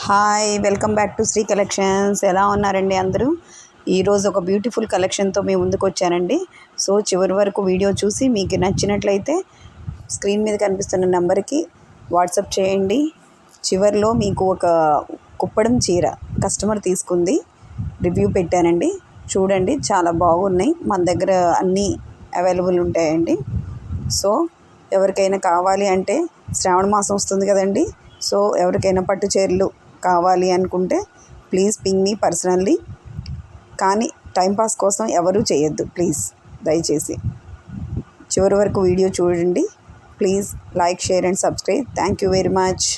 Hi welcome back to Sri collections. ఎలా ఉన్నారండి అందరూ? ఈరోజు ఒక బ్యూటిఫుల్ కలెక్షన్తో మీ ముందుకు వచ్చానండి. సో చివరి వరకు వీడియో చూసి మీకు నచ్చినట్లయితే స్క్రీన్ మీద కనిపిస్తున్న నెంబర్కి వాట్సాప్ చేయండి. చివరిలో మీకు ఒక కుప్పడం చీర కస్టమర్ తీసుకుంది, రివ్యూ పెట్టానండి. చూడండి, చాలా బాగున్నాయి. మన దగ్గర అన్నీ అవైలబుల్ ఉంటాయండి. సో ఎవరికైనా కావాలి అంటే శ్రావణ మాసం వస్తుంది కదండి. సో ఎవరికైనా పట్టు చీరలు కావాలి అనుకుంటే ప్లీజ్ పింగ్ మీ పర్సనల్లీ. కానీ టైంపాస్ కోసం ఎవరూ చేయొద్దు ప్లీజ్, దయచేసి చివరి వరకు వీడియో చూడండి. Please like, share and subscribe. Thank you very much.